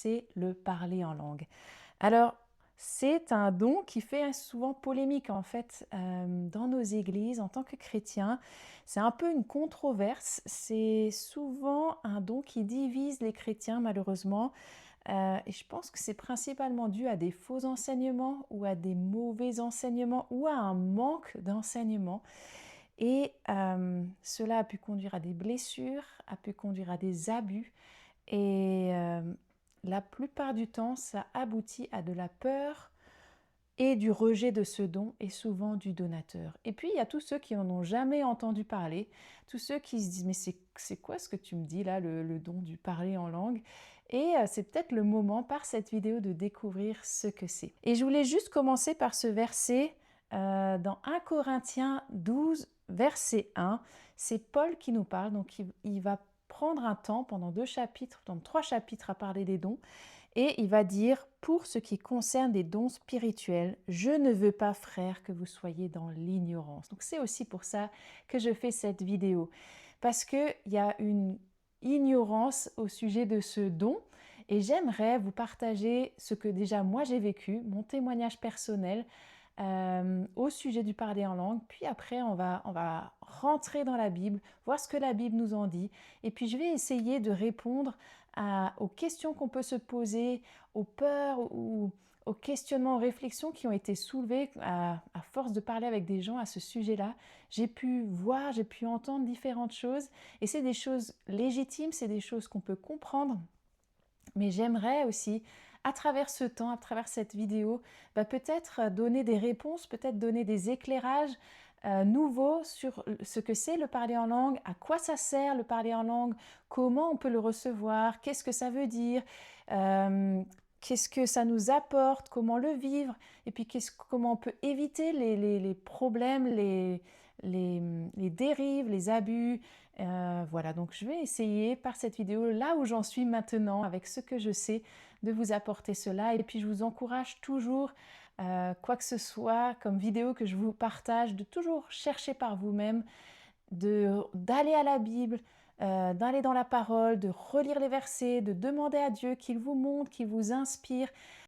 c'est le parler en langue. Alors, c'est un don qui fait souvent polémique en fait dans nos églises en tant que chrétiens. C'est un peu une controverse. C'est souvent un don qui divise les chrétiens malheureusement. Et je pense que c'est principalement dû à des faux enseignements ou à des mauvais enseignements ou à un manque d'enseignement. Et cela a pu conduire à des blessures, a pu conduire à des abus. Et la plupart du temps, ça aboutit à de la peur et du rejet de ce don et souvent du donateur. Et puis, il y a tous ceux qui n'en ont jamais entendu parler, tous ceux qui se disent « mais c'est quoi ce que tu me dis là, le don du parler en langue ?» Et c'est peut-être le moment par cette vidéo de découvrir ce que c'est. Et je voulais juste commencer par ce verset dans 1 Corinthiens 12, verset 1. C'est Paul qui nous parle, donc il va prendre un temps pendant 2 chapitres, pendant 3 chapitres à parler des dons. Et il va dire, pour ce qui concerne des dons spirituels, je ne veux pas, frères, que vous soyez dans l'ignorance. Donc c'est aussi pour ça que je fais cette vidéo. Parce qu'il y a une ignorance au sujet de ce don. Et j'aimerais vous partager ce que déjà moi j'ai vécu, mon témoignage personnel au sujet du parler en langue. Puis après, on va rentrer dans la Bible, voir ce que la Bible nous en dit. Et puis je vais essayer de répondre aux questions qu'on peut se poser, aux peurs ou aux questionnements, aux réflexions qui ont été soulevées à force de parler avec des gens à ce sujet-là. J'ai pu voir, j'ai pu entendre différentes choses et c'est des choses légitimes, c'est des choses qu'on peut comprendre. Mais j'aimerais aussi, à travers ce temps, à travers cette vidéo, peut-être donner des réponses, peut-être donner des éclairages nouveaux sur ce que c'est le parler en langue, à quoi ça sert le parler en langue, comment on peut le recevoir, qu'est-ce que ça veut dire, qu'est-ce que ça nous apporte, comment le vivre, et puis comment on peut éviter les problèmes, les dérives, les abus. Voilà, donc je vais essayer par cette vidéo, là où j'en suis maintenant, avec ce que je sais, de vous apporter cela. Et puis je vous encourage toujours, quoi que ce soit comme vidéo que je vous partage, de toujours chercher par vous-même, d'aller à la Bible, d'aller dans la parole, de relire les versets, de demander à Dieu qu'il vous montre, qu'il vous inspire,